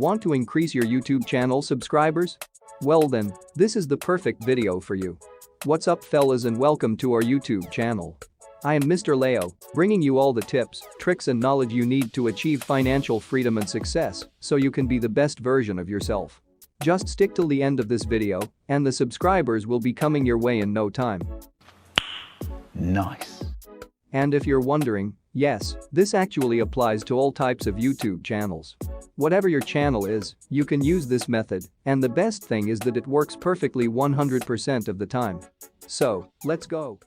Want to increase your YouTube channel subscribers? Well then, this is the perfect video for you. What's up fellas and welcome to our YouTube channel. I am Mr. Leo, bringing you all the tips, tricks and knowledge you need to achieve financial freedom and success so you can be the best version of yourself. Just stick till the end of this video and the subscribers will be coming your way in no time. Nice. And if you're wondering, yes, this actually applies to all types of YouTube channels. Whatever your channel is, you can use this method, and the best thing is that it works perfectly 100% of the time. So, let's go.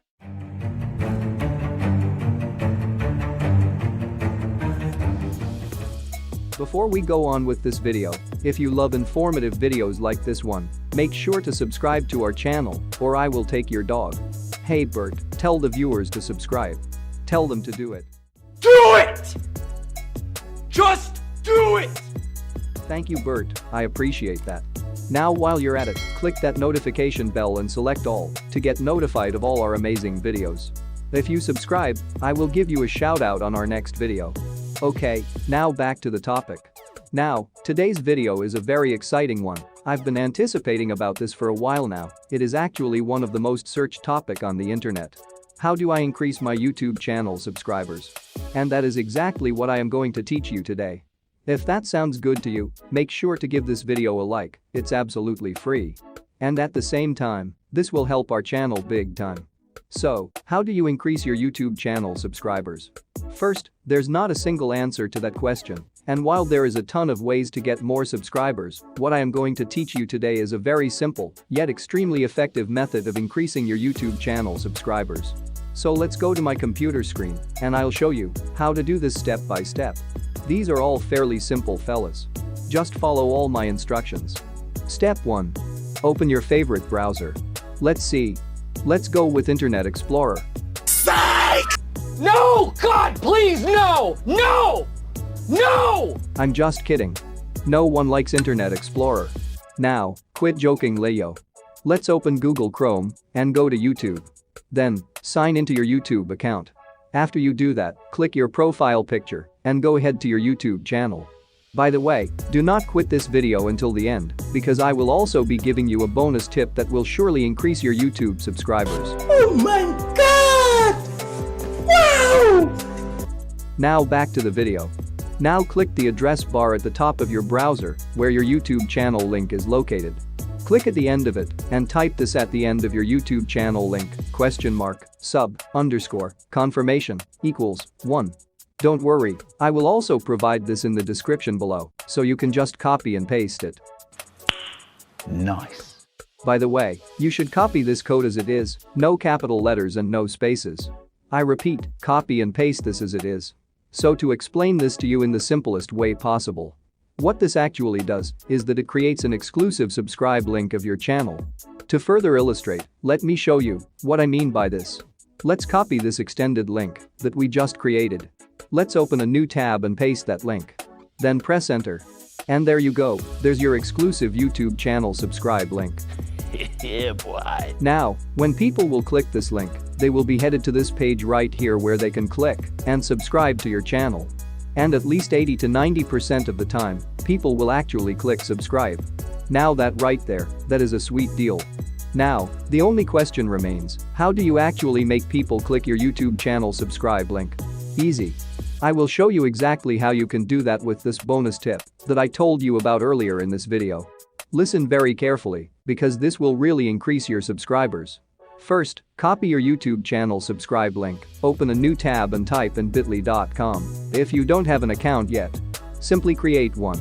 Before we go on with this video, if you love informative videos like this one, make sure to subscribe to our channel or I will take your dog. Hey Bert, tell the viewers to subscribe. Tell them to do it. Do it! Just do it! Thank you Bert, I appreciate that. Now while you're at it, click that notification bell and select all to get notified of all our amazing videos. If you subscribe, I will give you a shout out on our next video. Okay, now back to the topic. Now, today's video is a very exciting one. I've been anticipating about this for a while now. It is actually one of the most searched topic on the internet. How do I increase my YouTube channel subscribers? And that is exactly what I am going to teach you today. If that sounds good to you, make sure to give this video a like, it's absolutely free. And at the same time, this will help our channel big time. So, how do you increase your YouTube channel subscribers? First, there's not a single answer to that question, and while there is a ton of ways to get more subscribers, what I am going to teach you today is a very simple, yet extremely effective method of increasing your YouTube channel subscribers. So let's go to my computer screen, and I'll show you how to do this step by step. These are all fairly simple fellas. Just follow all my instructions. Step 1. Open your favorite browser. Let's see. Let's go with Internet Explorer. Psych! No! God, please, no! No! No! I'm just kidding. No one likes Internet Explorer. Now, quit joking Leo. Let's open Google Chrome and go to YouTube. Then, sign into your YouTube account. After you do that, click your profile picture and go ahead to your YouTube channel. By the way, do not quit this video until the end, because I will also be giving you a bonus tip that will surely increase your YouTube subscribers. Oh my God! Wow! Now back to the video. Now click the address bar at the top of your browser where your YouTube channel link is located. Click at the end of it and type this at the end of your YouTube channel link, !_confirmation = 1. Don't worry, I will also provide this in the description below, so you can just copy and paste it. Nice. By the way, you should copy this code as it is, no capital letters and no spaces. I repeat, copy and paste this as it is. So to explain this to you in the simplest way possible. What this actually does is that it creates an exclusive subscribe link of your channel. To further illustrate, let me show you what I mean by this. Let's copy this extended link that we just created. Let's open a new tab and paste that link. Then press enter. And there you go, there's your exclusive YouTube channel subscribe link. Yeah, boy. Now, when people will click this link, they will be headed to this page right here where they can click and subscribe to your channel. And at least 80 to 90% of the time, people will actually click subscribe. Now that right there, that is a sweet deal. Now, the only question remains, how do you actually make people click your YouTube channel subscribe link? Easy. I will show you exactly how you can do that with this bonus tip that I told you about earlier in this video. Listen very carefully, because this will really increase your subscribers. First, copy your YouTube channel subscribe link, open a new tab and type in bit.ly.com. If you don't have an account yet, simply create one.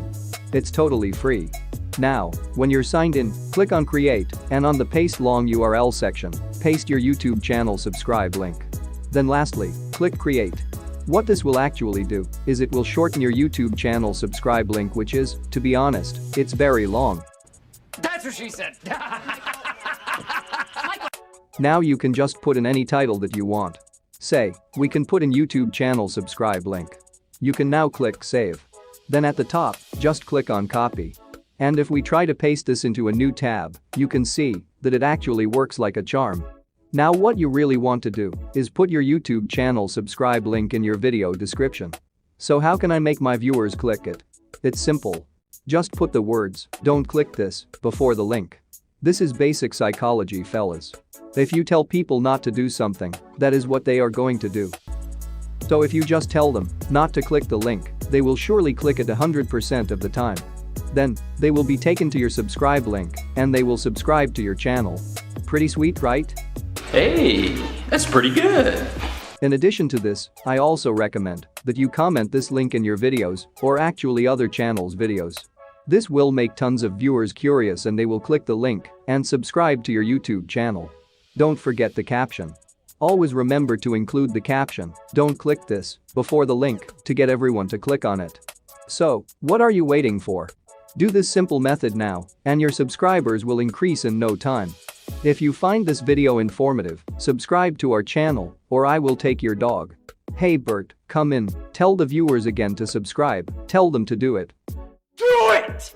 It's totally free. Now, when you're signed in, click on create and on the paste long URL section, paste your YouTube channel subscribe link. Then lastly, click create. What this will actually do is it will shorten your YouTube channel subscribe link, which is, to be honest, it's very long. That's what she said. Now you can just put in any title that you want. Say, we can put in YouTube channel subscribe link. You can now click save. Then at the top, just click on copy. And if we try to paste this into a new tab, you can see that it actually works like a charm. Now what you really want to do is put your YouTube channel subscribe link in your video description. So how can I make my viewers click it? It's simple. Just put the words, "Don't click this," before the link. This is basic psychology, fellas. If you tell people not to do something, that is what they are going to do. So if you just tell them not to click the link, they will surely click it 100% of the time. Then, they will be taken to your subscribe link, and they will subscribe to your channel. Pretty sweet, right? Hey, that's pretty good. In addition to this, I also recommend that you comment this link in your videos, or actually other channels' videos. This will make tons of viewers curious and they will click the link and subscribe to your YouTube channel. Don't forget the caption. Always remember to include the caption, "Don't click this," before the link to get everyone to click on it. So, what are you waiting for? Do this simple method now, and your subscribers will increase in no time. If you find this video informative, subscribe to our channel, or I will take your dog. Hey Bert, come in, tell the viewers again to subscribe, tell them to do it. Do it!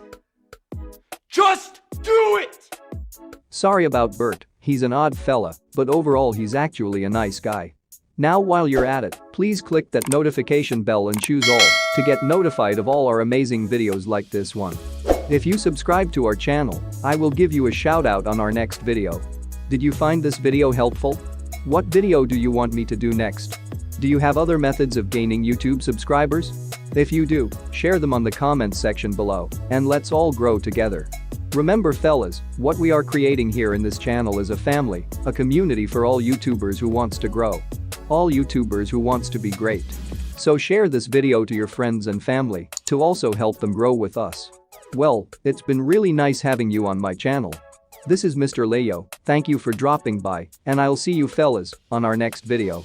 Just do it! Sorry about Bert, he's an odd fella, but overall he's actually a nice guy. Now while you're at it, please click that notification bell and choose all to get notified of all our amazing videos like this one. If you subscribe to our channel, I will give you a shout out on our next video. Did you find this video helpful? What video do you want me to do next? Do you have other methods of gaining YouTube subscribers? If you do, share them on the comments section below, and let's all grow together. Remember fellas, what we are creating here in this channel is a family, a community for all YouTubers who wants to grow. All YouTubers who wants to be great. So share this video to your friends and family to also help them grow with us. Well, it's been really nice having you on my channel. This is Mr. Leo, thank you for dropping by, and I'll see you fellas on our next video.